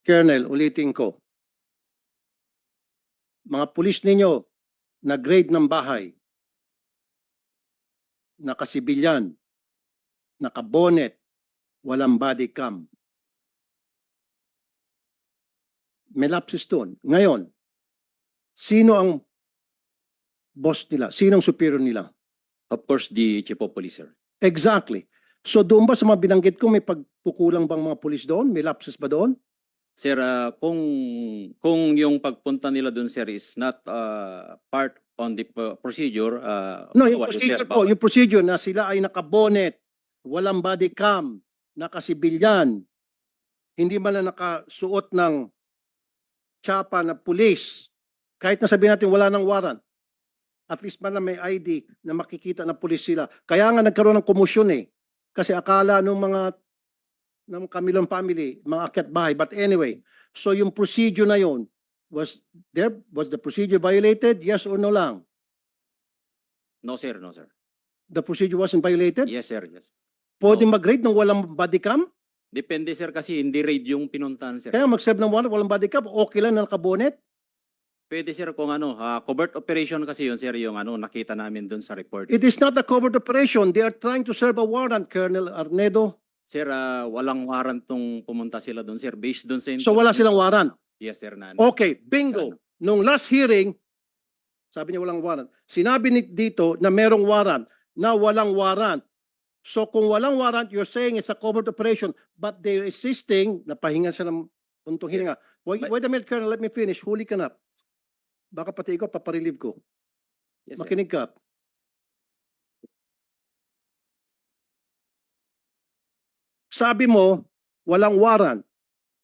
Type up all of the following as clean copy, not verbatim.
Colonel, ulitin ko. Mga pulis ninyo na grade ng bahay, nakasibilyan, nakabonet, walang body cam. May lapses doon. Ngayon, sino ang boss nila? Sino ang superior nila? Of course, the chief of police, sir. Exactly. So doon ba sa mga binanggit ko, may pagpukulang bang mga pulis doon? May lapses ba doon? Sir, kung yung pagpunta nila doon, sir, is not part on the procedure. No, yung bawal yun, procedure sir, po, bawal. yung procedure na sila ay nakabonet, walang body cam, nakasibilyan, hindi man lang nakasuot ng tsapa na pulis, kahit na sabihin natin wala ng warrant, at least man lang may ID na makikita na pulis sila. Kaya nga nagkaroon ng komosyon eh. Kasi akala nung mga ng Camilon family, mga akyat bahay. But anyway, so yung procedure na yon, was the procedure violated? Yes or no lang? No, sir, no, sir. The procedure wasn't violated? Yes, sir, yes. Pwede mag-grade ng walang body cam? Depende, sir, kasi hindi raid yung pinuntahan, sir. Kaya mag-serve ng warrant, walang body cam, okay lang na nakabonet? Pwede, sir, kung covert operation kasi yun, sir, yung nakita namin doon sa report. It is not a covert operation. They are trying to serve a warrant, Colonel Arnedo. Sir, walang warrant tong pumunta sila doon, sir. Based doon sa... So wala silang warrant. Yes, sir. Okay, bingo. Nung last hearing, sabi niya walang warrant. Sinabi dito na merong warrant, na walang warrant. So kung walang warrant, you're saying it's a covert operation, but they're insisting, napahinga siya ng puntong hininga. Wait a minute, Colonel, let me finish. Huli ka na. Baka pati ikaw, paparelieve ko. Yes, sir. Makinig ka. Sabi mo, walang warrant.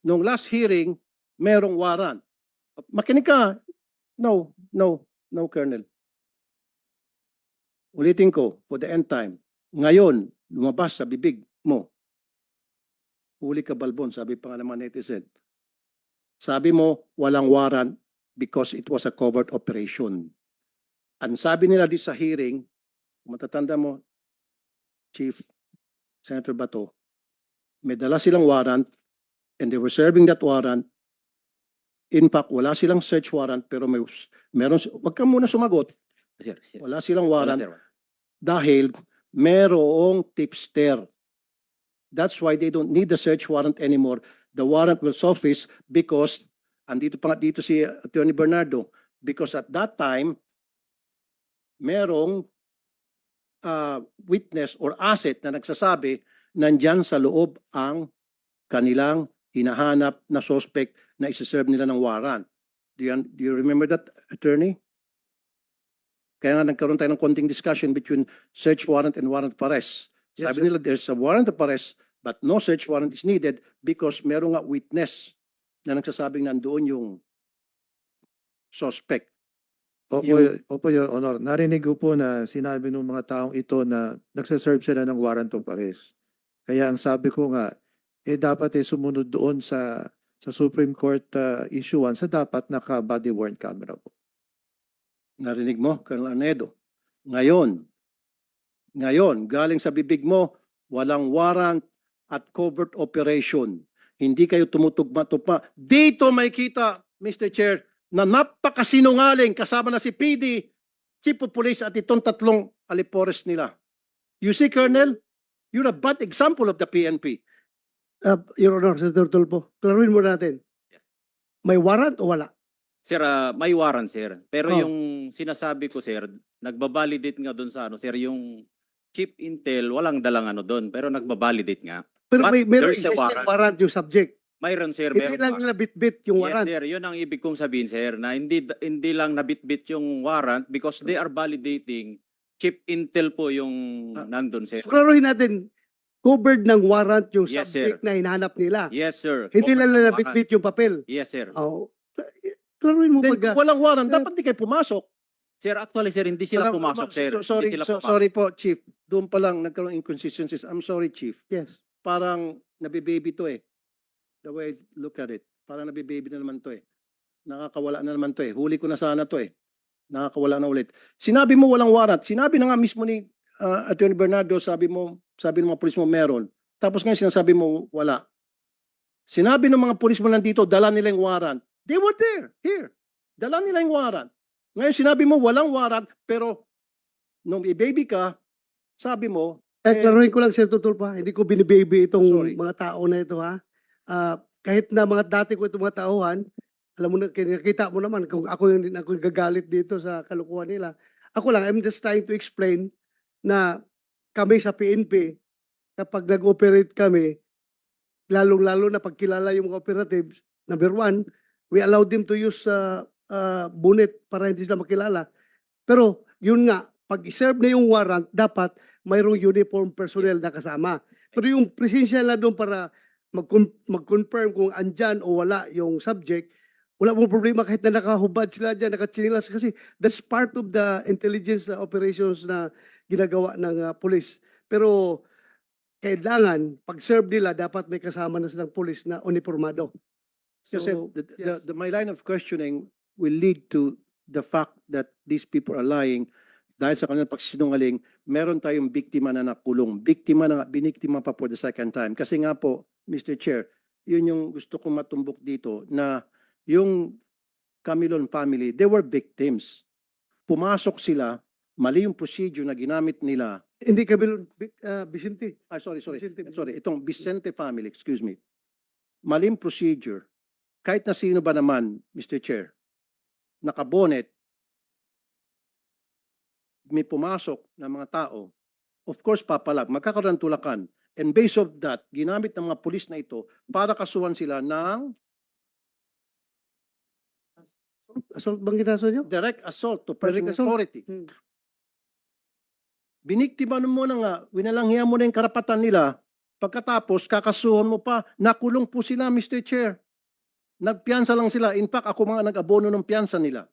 Nung last hearing, merong warrant. Makinig ka. No, Colonel. Ulitin ko, for the end time. Ngayon, lumabas sa bibig mo. Huli ka, Balbon, sabi pa nga ng mga netizen. Sabi mo, walang warrant because it was a covert operation. Ang sabi nila di sa hearing, matatanda mo, Chief Senator Bato, may dala silang warrant and they were serving that warrant. In fact, wala silang search warrant pero meron, wag ka muna sumagot. Sir, sir. Wala silang Wala, warrant sir. dahil merong tipster. That's why they don't need the search warrant anymore. The warrant will suffice because, andito pa nga dito si Attorney Bernardo, because at that time, merong witness or asset na nagsasabi nandyan sa loob ang kanilang hinahanap na suspect na isa-serve nila ng warrant. Do you remember that, attorney? Kaya nga nagkaroon tayo ng konting discussion between search warrant and warrant of arrest. Yes, Sabi nila there's a warrant of arrest but no search warrant is needed because merong nga witness na nagsasabing nandoon yung suspect. Opo, Your Honor. Narinig ko po na sinabi ng mga taong ito na nagsaserve sila ng warrant of arrest. Kaya ang sabi ko nga, dapat sumunod doon sa Supreme Court issuance sa dapat naka-body worn camera po. Narinig mo, Colonel Arnedo. Ngayon, galing sa bibig mo, walang warrant at covert operation. Hindi kayo tumutugma-tugma. Dito may kita, Mr. Chair, na napakasinungaling kasama na si PD, Chief of Police at itong tatlong alipores nila. You see, Colonel, you're a bad example of the PNP. Your Honor, Senator Tulfo, klaruin mo natin. Yes. May warrant o wala? Sir, may warrant, sir. Pero Oh. yung sinasabi ko, sir, nagbabalidate nga doon sa sir, yung Chief Intel, walang dalang doon, pero nagbabalidate nga. Pero But meron there's a existing warrant. warrant yung subject. Mayroon, sir. Hindi Meron lang pa. nila bit-bit yung Yes, warrant. sir. Yun ang ibig kong sabihin, sir, na hindi lang nabit-bit yung warrant because they are validating Chief Intel po yung nandun, sir. Klaruin natin, covered ng warrant yung Yes, subject na hinahanap nila. Yes, sir. Hindi lang nila Warrant. bit-bit yung papel. Yes, sir. Oh. Klaruin mo Then, pag... kung walang warrant, dapat di kayo pumasok. Sir, actually, sir, hindi sila pumasok, sir. Sorry, Hindi sila pumasok. sorry po, Chief. Doon pa lang nagkaroon inconsistencies. I'm sorry, Chief. Yes. Parang nabibaby to eh. The way I look at it. Parang nabibaby na naman to eh. Nakakawala na naman to eh. Huli ko na sana to eh. Nakakawala na ulit. Sinabi mo walang warrant. Sinabi na nga mismo ni Attorney Bernardo, sabi ng mga pulis mo meron. Tapos ngayon sinasabi mo wala. Sinabi ng mga pulis mo nandito, dala nila yung warrant. They were there, here. Dala nila yung warrant. Ngayon sinabi mo walang warrant, pero nung i-baby ka, sabi mo, Klaruhin ko lang, Senator Tulfo, hindi ko binibaby itong Sorry. mga tao na ito, ha? Kahit na mga dati ko itong mga tauhan, alam mo na, nakita mo naman kung ako yung gagalit dito sa kalukuhan nila. Ako lang, I'm just trying to explain na kami sa PNP, kapag nag-operate kami, lalong-lalo na pagkilala yung mga operatives, number one, we allow them to use bonnet para hindi sila makilala. Pero yun nga, pag i-serve na yung warrant, dapat mayroong uniform personnel na kasama. Pero yung presensya na doon para mag-confirm kung andyan o wala yung subject, wala mong problema kahit na nakahubad sila dyan, nakatsinilas, kasi that's part of the intelligence operations na ginagawa ng police. Pero kailangan, pag-serve nila, dapat may kasama na silang police na uniformado. kasi yes. my line of questioning will lead to the fact that these people are lying dahil sa kanilang pagsinungaling, meron tayong biktima na nakulong. Biktima na, biniktima pa for the second time. Kasi nga po, Mr. Chair, yun yung gusto kong matumbok dito na yung Camilon family, they were victims. Pumasok sila, mali yung procedure na ginamit nila. Hindi kami, Vicente. Sorry. Vicente. Sorry, itong Vicente family, excuse me. Maling procedure. Kahit na sino ba naman, Mr. Chair, nakabonet, may pumasok na mga tao, of course, papalag, magkakaroon ng tulakan. And based of that, ginamit ng mga pulis na ito para kasuhan sila ng Assault bang ginaso nyo? direct assault to Direct personal assault? authority. Hmm. Biniktima mo na nga, winalanghiya mo na yung karapatan nila, pagkatapos kakasuhan mo pa, nakulong po sila, Mr. Chair. Nagpiyansa lang sila. In fact, ako mga nag-abono ng piyansa nila.